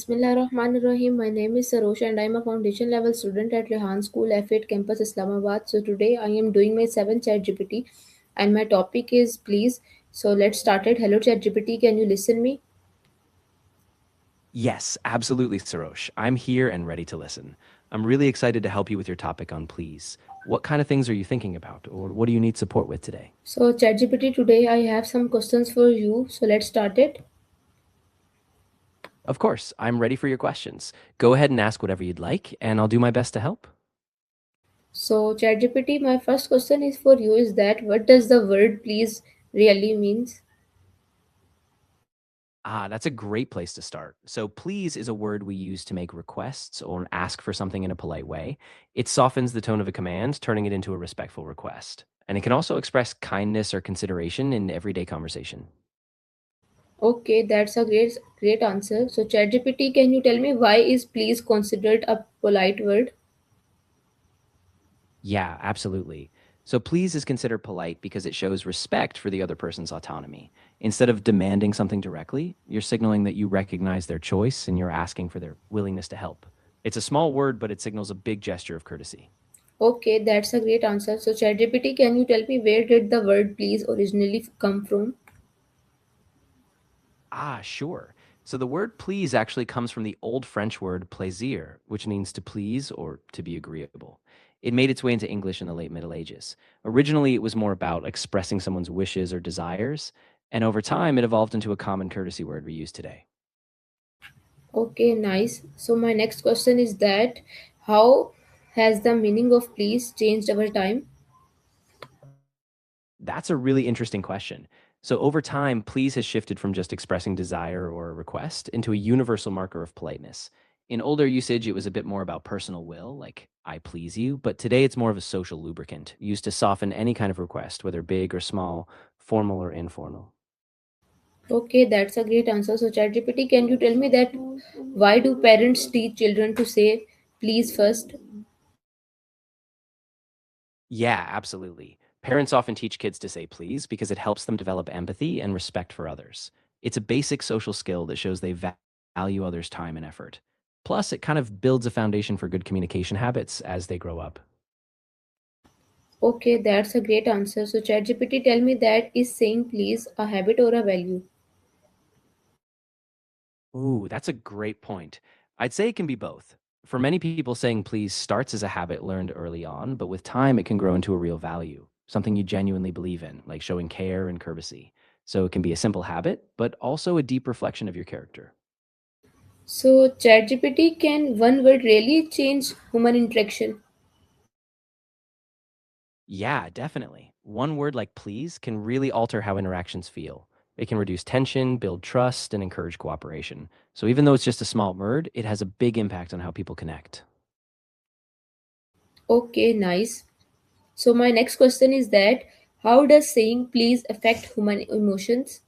Bismillahirrahmanirrahim. My name is Sarosh and I am a foundation level student at Rehan School F8 campus Islamabad. So today I am doing my 7th ChatGPT and my topic is please. So let's start it. Hello ChatGPT, can you listen me? Yes, absolutely, Sarosh. I'm here and ready to listen. I'm really excited to help you with your topic on please. What kind of things are you thinking about, or what do you need support with today? So ChatGPT, today I have some questions for you. So let's start it. Of course, I'm ready for your questions. Go ahead and ask whatever you'd like, and I'll do my best to help. So ChatGPT, my first question is for you is that what does the word please really means? That's a great place to start. So, please is a word we use to make requests or ask for something in a polite way. It softens the tone of a command, turning it into a respectful request. And it can also express kindness or consideration in everyday conversation. Okay, that's a great answer. So ChatGPT, can you tell me why is please considered a polite word? Yeah, absolutely. So please is considered polite because it shows respect for the other person's autonomy. Instead of demanding something directly, you're signaling that you recognize their choice and you're asking for their willingness to help. It's a small word, but it signals a big gesture of courtesy. Okay, that's a great answer. So ChatGPT, can you tell me where did the word please originally come from? Sure. So the word please actually comes from the old French word plaisir, which means to please or to be agreeable. It made its way into English in the late Middle Ages. Originally, it was more about expressing someone's wishes or desires, and over time, it evolved into a common courtesy word we use today. Okay, nice. So my next question is that how has the meaning of please changed over time? That's a really interesting question. So, over time, please has shifted from just expressing desire or a request into a universal marker of politeness. In older usage, it was a bit more about personal will, like, I please you, but today it's more of a social lubricant, used to soften any kind of request, whether big or small, formal or informal. Okay, that's a great answer. So ChatGPT, can you tell me that why do parents teach children to say please first? Yeah, absolutely. Parents often teach kids to say please because it helps them develop empathy and respect for others. It's a basic social skill that shows they value others' time and effort. Plus, it kind of builds a foundation for good communication habits as they grow up. Okay, that's a great answer. So ChatGPT, tell me that is saying please a habit or a value? Ooh, that's a great point. I'd say it can be both. For many people, saying please starts as a habit learned early on, but with time, it can grow into a real value, something you genuinely believe in, like showing care and courtesy. So it can be a simple habit, but also a deep reflection of your character. So ChatGPT, can one word really change human interaction? Yeah, definitely. One word like please can really alter how interactions feel. It can reduce tension, build trust, and encourage cooperation. So even though it's just a small word, it has a big impact on how people connect. Okay, nice. So my next question is that how does saying please affect human emotions?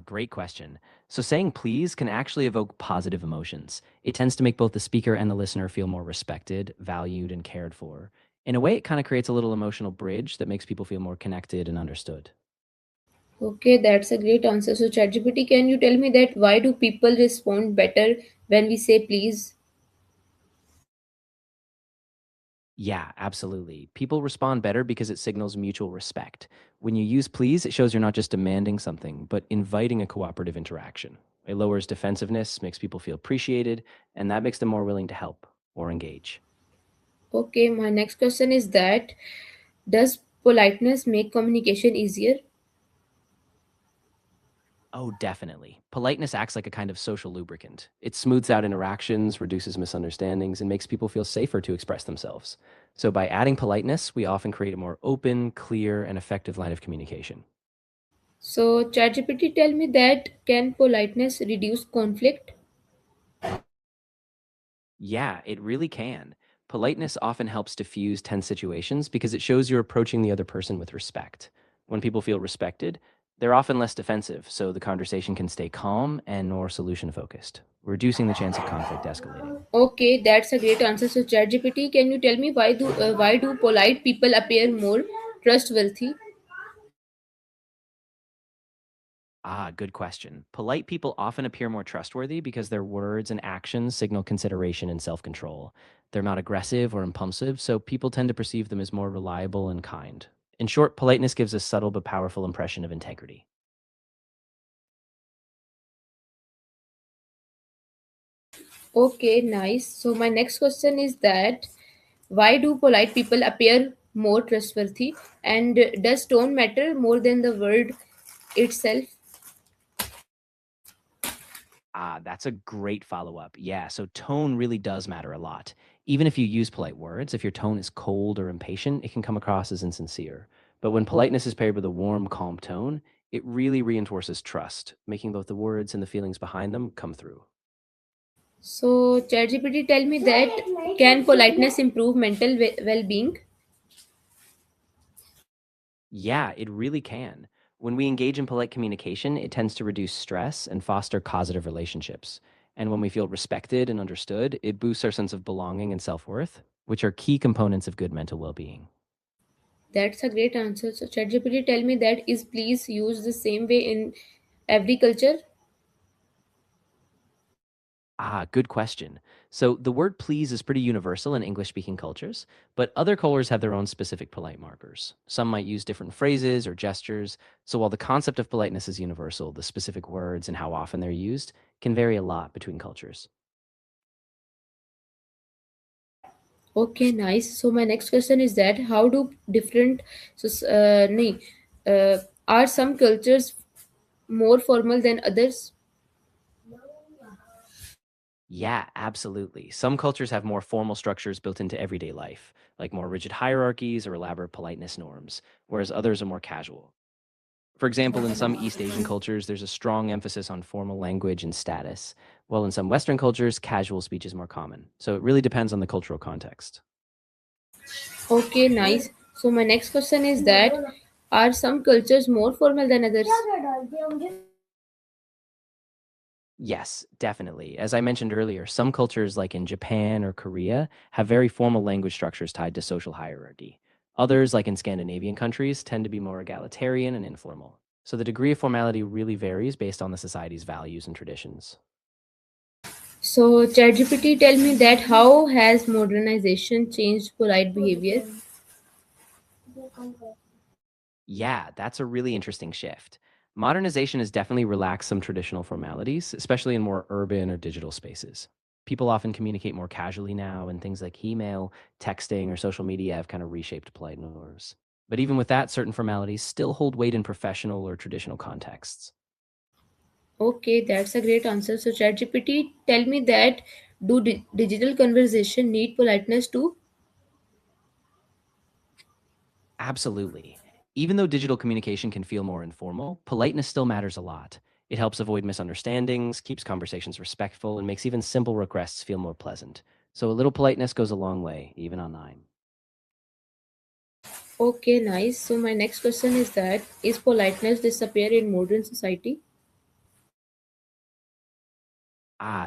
Great question. So saying please can actually evoke positive emotions. It tends to make both the speaker and the listener feel more respected, valued, and cared for. In a way, it kind of creates a little emotional bridge that makes people feel more connected and understood. Okay, that's a great answer. So ChatGPT, can you tell me that why do people respond better when we say please? Yeah, absolutely. People respond better because it signals mutual respect. When you use please, it shows you're not just demanding something, but inviting a cooperative interaction. It lowers defensiveness, makes people feel appreciated, and that makes them more willing to help or engage. Okay, my next question is that does politeness make communication easier? Oh, definitely. Politeness acts like a kind of social lubricant. It smooths out interactions, reduces misunderstandings, and makes people feel safer to express themselves. So, by adding politeness, we often create a more open, clear, and effective line of communication. So ChatGPT, tell me that can politeness reduce conflict? Yeah, it really can. Politeness often helps diffuse tense situations because it shows you're approaching the other person with respect. When people feel respected, they're often less defensive, so the conversation can stay calm and more solution focused, reducing the chance of conflict escalating. Okay, that's a great answer. So ChatGPT, can you tell me why do polite people appear more trustworthy? Good question. Polite people often appear more trustworthy because their words and actions signal consideration and self control. They're not aggressive or impulsive, so people tend to perceive them as more reliable and kind. In short, politeness gives a subtle but powerful impression of integrity. Okay, nice. So my next question is that why do polite people appear more trustworthy, and does tone matter more than the word itself? That's a great follow up. Yeah, so tone really does matter a lot. Even if you use polite words, if your tone is cold or impatient, it can come across as insincere. But when politeness is paired with a warm, calm tone, it really reinforces trust, making both the words and the feelings behind them come through. So ChatGPT tell me that can politeness improve mental well-being? Yeah, it really can. When we engage in polite communication, it tends to reduce stress and foster positive relationships. And when we feel respected and understood, it boosts our sense of belonging and self worth, which are key components of good mental well being. That's a great answer. So ChatGPT tell me that is please used the same way in every culture? Good question. So the word please is pretty universal in English speaking cultures, but other cultures have their own specific polite markers. Some might use different phrases or gestures. So while the concept of politeness is universal, the specific words and how often they're used can vary a lot between cultures. Okay, nice. So my next question is that how do different so are some cultures more formal than others? Yeah, absolutely. Some cultures have more formal structures built into everyday life, like more rigid hierarchies or elaborate politeness norms, whereas others are more casual. For example, in some East Asian cultures, there's a strong emphasis on formal language and status, while in some Western cultures, casual speech is more common. So it really depends on the cultural context. Okay, nice. So my next question is that are some cultures more formal than others? Yes, definitely. As I mentioned earlier, some cultures, like in Japan or Korea, have very formal language structures tied to social hierarchy. Others, like in Scandinavian countries, tend to be more egalitarian and informal. So the degree of formality really varies based on the society's values and traditions. So ChatGPT tell me that how has modernization changed polite behavior? Yeah, that's a really interesting shift. Modernization has definitely relaxed some traditional formalities, especially in more urban or digital spaces. People often communicate more casually now, and things like email, texting, or social media have kind of reshaped polite norms. But even with that, certain formalities still hold weight in professional or traditional contexts. Okay, that's a great answer. So ChatGPT tell me that do digital conversation need politeness too? Absolutely. Even though digital communication can feel more informal, politeness still matters a lot. It helps avoid misunderstandings, keeps conversations respectful, and makes even simple requests feel more pleasant. So a little politeness goes a long way, even online. Okay, nice. So my next question is that is politeness disappear in modern society?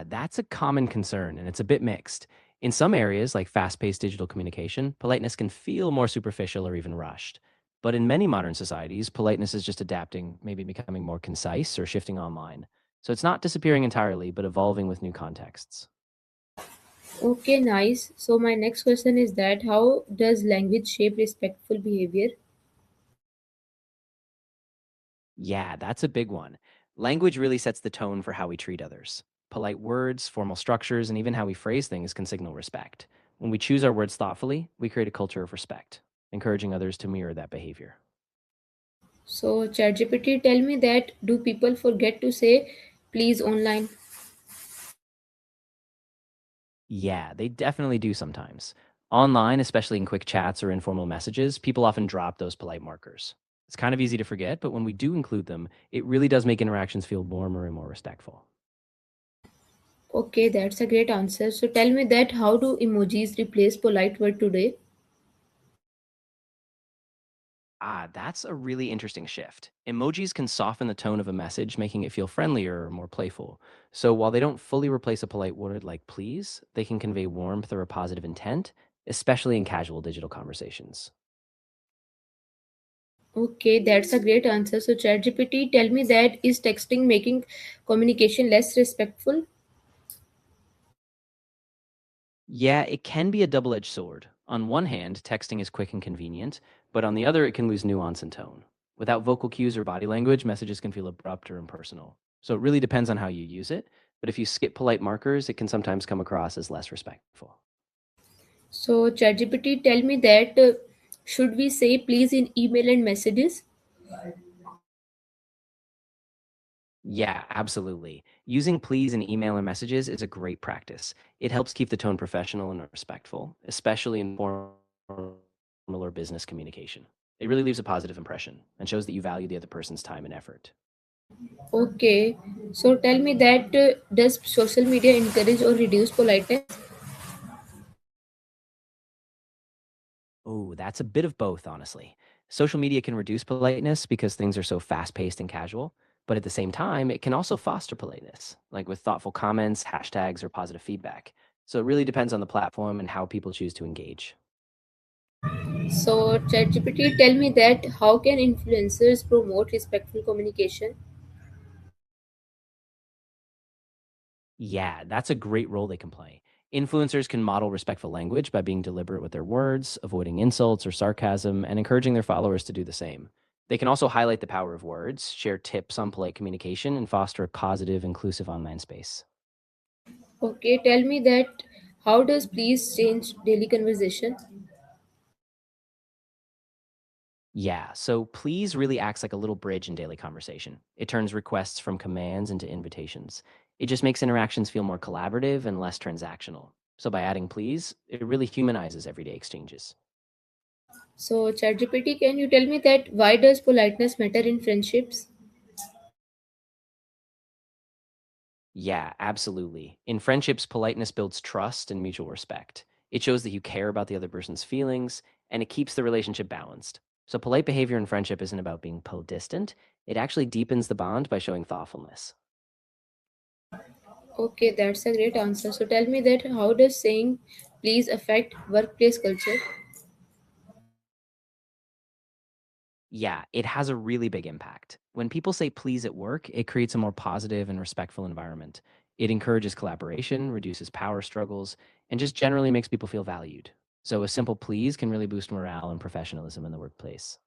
That's a common concern, and it's a bit mixed. In some areas, like fast paced digital communication, politeness can feel more superficial or even rushed. But in many modern societies, politeness is just adapting, maybe becoming more concise or shifting online. So it's not disappearing entirely, but evolving with new contexts. Okay, nice. So my next question is that how does language shape respectful behavior? Yeah, that's a big one. Language really sets the tone for how we treat others. Polite words, formal structures, and even how we phrase things can signal respect. When we choose our words thoughtfully, we create a culture of respect, encouraging others to mirror that behavior. So ChatGPT tell me that do people forget to say please online? Yeah, they definitely do sometimes. Online, especially in quick chats or informal messages, people often drop those polite markers. It's kind of easy to forget, but when we do include them, it really does make interactions feel warmer and more respectful. Okay, that's a great answer. So tell me that how do emojis replace polite word today? That's a really interesting shift. Emojis can soften the tone of a message, making it feel friendlier or more playful. So while they don't fully replace a polite word like please, they can convey warmth or a positive intent, especially in casual digital conversations. Okay, that's a great answer. So, ChatGPT, tell me that is texting making communication less respectful? Yeah, it can be a double edged sword. On one hand, texting is quick and convenient, but on the other, it can lose nuance and tone. Without vocal cues or body language, messages can feel abrupt or impersonal. So it really depends on how you use it, but if you skip polite markers, it can sometimes come across as less respectful. So, ChatGPT, tell me that should we say please in email and messages? Yeah, absolutely. Using please in email and messages is a great practice. It helps keep the tone professional and respectful, especially in formal or business communication. It really leaves a positive impression and shows that you value the other person's time and effort. Okay, so tell me that does social media encourage or reduce politeness? Oh, that's a bit of both, honestly. Social media can reduce politeness because things are so fast paced and casual, but at the same time, it can also foster politeness, like with thoughtful comments, hashtags, or positive feedback. So it really depends on the platform and how people choose to engage. So, ChatGPT, tell me that how can influencers promote respectful communication? Yeah, that's a great role they can play. Influencers can model respectful language by being deliberate with their words, avoiding insults or sarcasm, and encouraging their followers to do the same. They can also highlight the power of words, share tips on polite communication, and foster a positive, inclusive online space. Okay, tell me that how does please change daily conversation? Yeah, so please really acts like a little bridge in daily conversation. It turns requests from commands into invitations. It just makes interactions feel more collaborative and less transactional. So by adding please, it really humanizes everyday exchanges. So, ChatGPT, can you tell me that why does politeness matter in friendships? Yeah, absolutely. In friendships, politeness builds trust and mutual respect. It shows that you care about the other person's feelings and it keeps the relationship balanced. So, polite behavior in friendship isn't about being distant, it actually deepens the bond by showing thoughtfulness. Okay, that's a great answer. So, tell me that how does saying please affect workplace culture? Yeah, it has a really big impact. When people say please at work, it creates a more positive and respectful environment. It encourages collaboration, reduces power struggles, and just generally makes people feel valued. So, a simple please can really boost morale and professionalism in the workplace.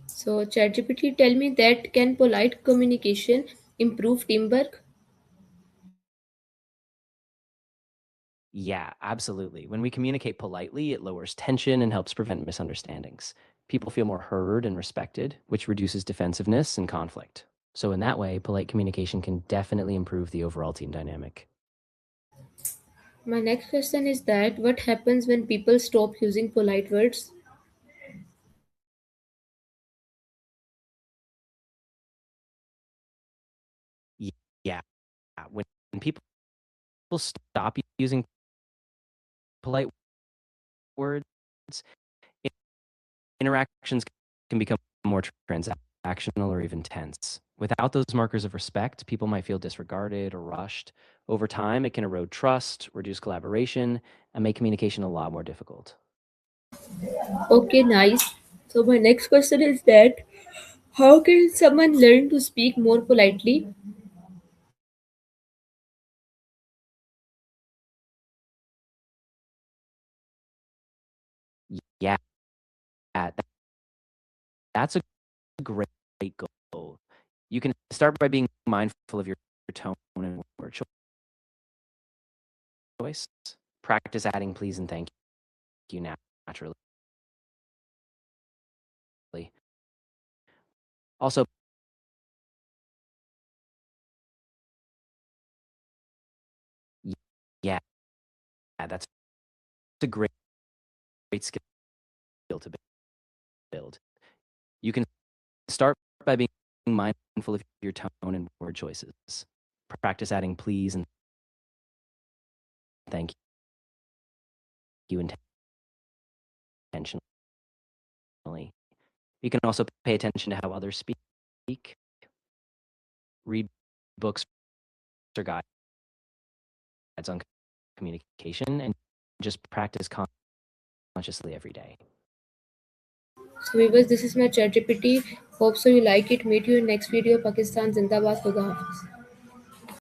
So, ChatGPT, tell me that can polite communication improve teamwork? Yeah, absolutely. When we communicate politely, it lowers tension and helps prevent misunderstandings. People feel more heard and respected, which reduces defensiveness and conflict. So, in that way, polite communication can definitely improve the overall team dynamic. My next question is that what happens when people stop using polite words? Y- Yeah, when people stop using polite words, interactions can become more transactional or even tense. Without those markers of respect, people might feel disregarded or rushed. Over time, it can erode trust, reduce collaboration, and make communication a lot more difficult. Okay, nice. So, my next question is that how can someone learn to speak more politely? Yeah, that's a great goal. You can start by being mindful of your tone and word choice. Practice adding please and thank you naturally. Also, yeah, that's a great skill to build. You can start by being mindful of your tone and word choices. Practice adding please and thank you intentionally. You can also pay attention to how others speak, read books or guides on communication, and just practice consciously every day. So viewers, this is my chat GPT. Hope so you like it. Meet you in next video. Pakistan Zindabad. Khuda Hafiz.